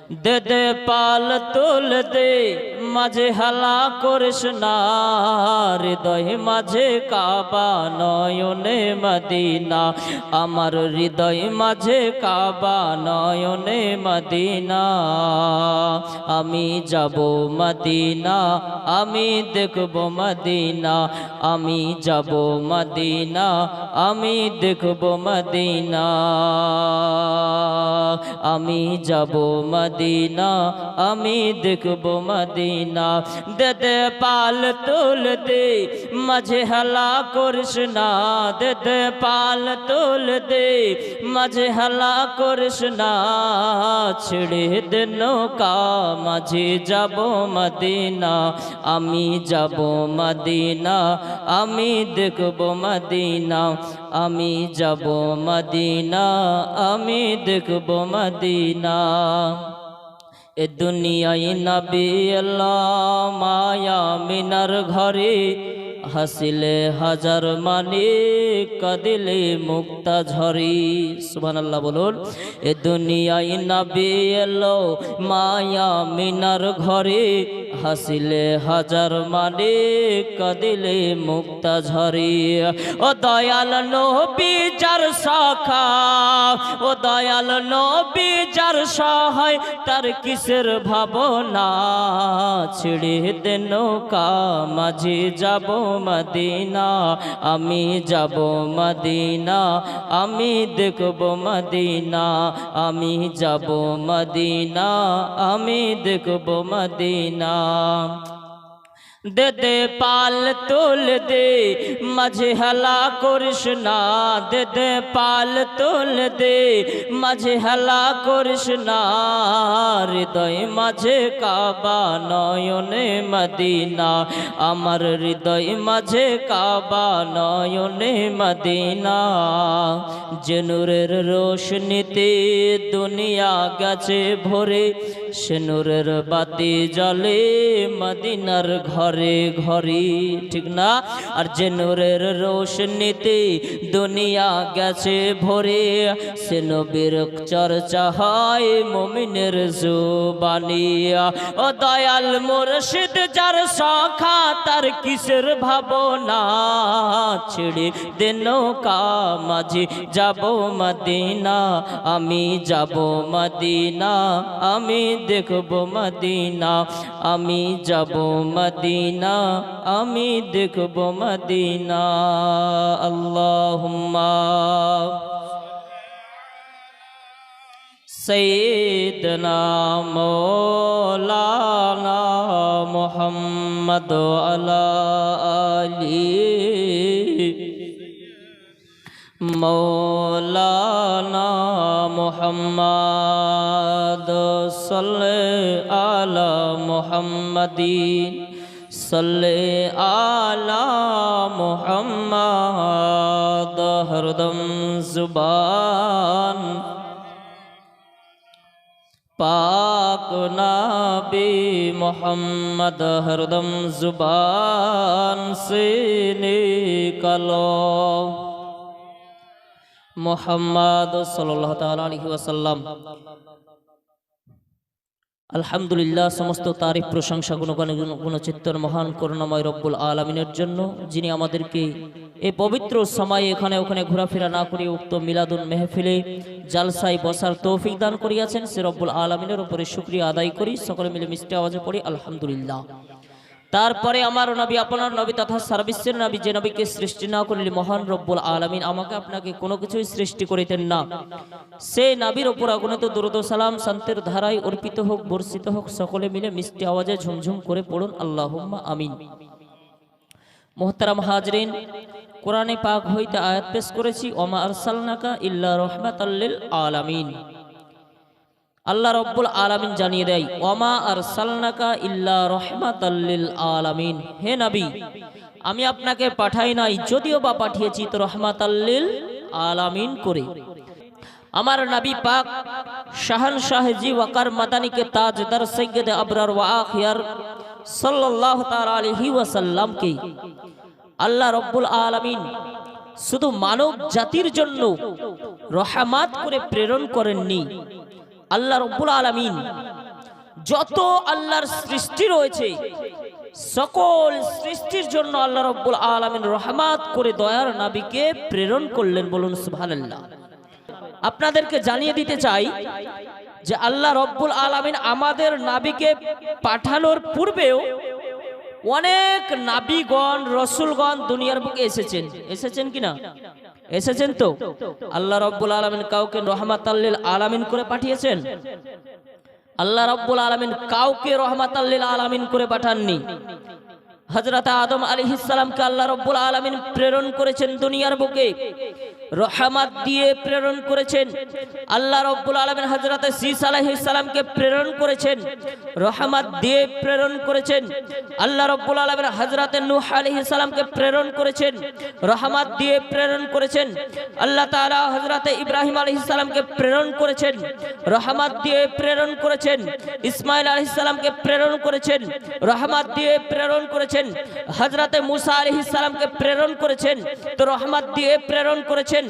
দে দে পাল তুল দে মাঝে হালা করিস না, হৃদয় মাঝে কাবা নয়নে মদিনা, আমার হৃদয় মাঝে কাবা নয়নে মদিনা। আমি যাব মদিনা, আমি দেখব মদিনা, আমি যাব মদিনা, আমি দেখব মদিনা, আমি যাব মদিনা, আমি দেখব মদিনা। দে দে পাল তুল দে মাঝে হালা করিস না, দে দে পাল তুল দে মাঝে হালা করিস না, ছেড়ে দে নৌকা মাঝে যাব মদিনা, আমি যাব মদিনা, আমি দেখব মদিনা, আমি যাব মদিনা, আমি দেখব মদিনা। এ দুনিয়ায় নবী আল্লাহ মায়া মিনার ঘরে, হাসিলে হাজার মানে কাঁদিলে মুক্তা ঝরি। সুবহানাল্লাহ বলুন। এ দুনিয়ায় নবী এলো মায়া মিনার ঘরে, হাসিলে হাজার মানে কাঁদিলে মুক্তা ঝরি। ও দয়াল নবী যার শাখা, ও দয়াল নবী যার সহায়, তার কিসের ভাবনা, ছেড়ে দে নৌকা মাঝে যাব মদিনা, আমি যাব মদিনা, আমি দেখব মদিনা, আমি যাব মদিনা, আমি দেখব মদিনা। দে দে পাল তুল দে মাঝে হালা করিস না, দে দে পাল তুল দে মাঝে হালা করিস না, হৃদয় মাঝে কাবা নয়নে মদিনা, আমার হৃদয় মাঝে কাবা নয়নে মদিনা। যে নূরের রোশনীতে দুনিয়া গেছে ভরে, সে নূরের বাতি জ্বলে মদিনার ঘরে ঘরে, ঠিক না? আর যে নূরের রোশনীতে দুনিয়া গেছে ভরে, সে নবীর চর্চা হয় মুমিনের জুবানি। ও দয়াল মুর্শিদ যার শাখা, তার কিসের ভাবনা, ছেড়ে দে নৌকা মাঝে যাব মদিনা, আমি যাব মদিনা, আমি দেখব মদিনা, আমি যাব মদিনা, আমি দেখব মদিনা। আল্লাহুম্মা সৈয়দনা মৌলানা মুহাম্মদ আলা আলি মৌলানা মুহাম্মদ সাল্লে আলা মুহাম্মাদিন, সাল্লে আলা মুহাম্মদ। হরদম জুবান পাক নবী মুহাম্মদ, হরদম জুবান से निकलो। মুহাম্মদ সাল্লাল্লাহু তাআলা আলাইহি ওয়াসাল্লাম। আলহামদুলিল্লাহ, সমস্ত তারিফ প্রশংসা গুণচিত্তর মহান করুণাময় রব্বুল আলামিনের জন্য, যিনি আমাদেরকে এই পবিত্র সময়ে এখানে ওখানে ঘোরাফেরা না করে উক্ত মিলাদুন মেহফিলে জালসায় বসার তৌফিক দান করিয়াছেন। সে রব্বুল আলামিনের উপরে শুকরিয়া আদায় করি। সকলে মিলে মিষ্টি আওয়াজে পড়ি আলহামদুলিল্লাহ। তারপরে আমার নবী, আপনার নবী তথা সার্বিসের নবী, যে নবীকে সৃষ্টি না করলে মহান রব্বুল আলামিন আমাকে আপনাকে কোনো কিছুই সৃষ্টি করিতেন না, সেই নবীর উপর অগণিত দরুদ ও সালাম শান্তির ধারায় অর্পিত হোক, বর্ষিত হোক। সকলে মিলে মিষ্টি আওয়াজে ঝুমঝুম করে পড়ুন আল্লাহুম্মা আমিন। মুহতারাম হাজরিন, কোরআনে পাক হইতে আয়াত পেশ করেছি, ওমা আরসালনাকা ইল্লা রাহমাতাল লিল আলামিন। আল্লাহ রব্বুল আলামিন জানিয়ে দেয়, ওমা আরসালনাকা ইল্লা রাহমাতাল লিল আলামিন, হে নবী আমি আপনাকে পাঠাই নাই, যদিও বা পাঠিয়েছি তো রাহমাতাল লিল আলামিন করে। আমার নবী পাক শাহনशाह जी वक़ार मदानी के ताजदार सैयद अबरार व आखियार सल्लल्लाहु ताआला अलैहि वसल्लम के আল্লাহ রব্বুল আলামিন শুধু মানব জাতির জন্য রহমত করে প্রেরণ করেননি, আল্লাহ রব্বুল আলামিন যত আল্লাহর সৃষ্টি রয়েছে সকল সৃষ্টির জন্য আল্লাহ রব্বুল আলামিন রহমত করে দয়ার নবীকে প্রেরণ করলেন। বলুন সুবহানাল্লাহ। আপনাদেরকে জানিয়ে দিতে চাই যে আল্লাহ রব্বুল আলামিন আমাদের নবীকে পাঠানোর পূর্বেও অনেক নবীগণ রাসূলগণ দুনিয়ার বুকে এসেছেন কিনা? এসেছেন তো। আল্লাহ রব্বুল আলামিন কাউকে রহমাতাল লিল আলামিন করে পাঠিয়েছেন? আল্লাহ রব্বুল আলামিন কাউকে রহমাতাল লিল আলামিন করে পাঠাননি। হযরত আদম আলাইহিস সালামকে আল্লাহ রব্বুল আলামিন প্রেরণ করেছেন দুনিয়ার বুকে, রহমত দিয়ে প্রেরণ করেছেন। আল্লাহ রব্বুল আলামিন হযরত ঈসা আলাইহিস সালামকে প্রেরণ করেছেন, রহমত দিয়ে প্রেরণ করেছেন। আল্লাহ রব্বুল আলামিন হযরত নূহ আলাইহিস সালামকে প্রেরণ করেছেন, রহমত দিয়ে প্রেরণ করেছেন। আল্লাহ তাআলা হযরত ইব্রাহিম আলাইহিস সালামকে প্রেরণ করেছেন, রহমত দিয়ে প্রেরণ করেছেন। ইসমাঈল আলাইহিস সালামকে প্রেরণ করেছেন, রহমত দিয়ে প্রেরণ করেছেন। হযরত মুসা আলাইহিস সালামকে প্রেরণ করেছেন, তো রহমত দিয়ে প্রেরণ করেছেন।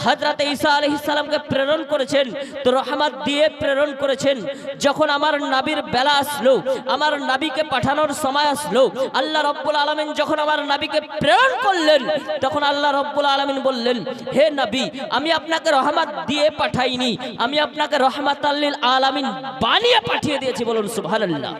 হযরত ঈসা আলাইহিস সালামকে প্রেরণ করেছেন, তো রহমত দিয়ে প্রেরণ করেছেন। যখন আমার নবীর বেলা আসলো, আমার নবীকে পাঠানোর সময় আসলো, আল্লাহ রব্বুল আলামিন যখন আমার নবীকে প্রেরণ করলেন, তখন আল্লাহ রব্বুল আলামিন বললেন, হে নবী, আমি আপনাকে রহমত দিয়ে পাঠাইনি, আমি আপনাকে রহমাতাল লিল আলামিন বানিয়ে পাঠিয়ে দিয়েছি। বলুন সুবহানাল্লাহ।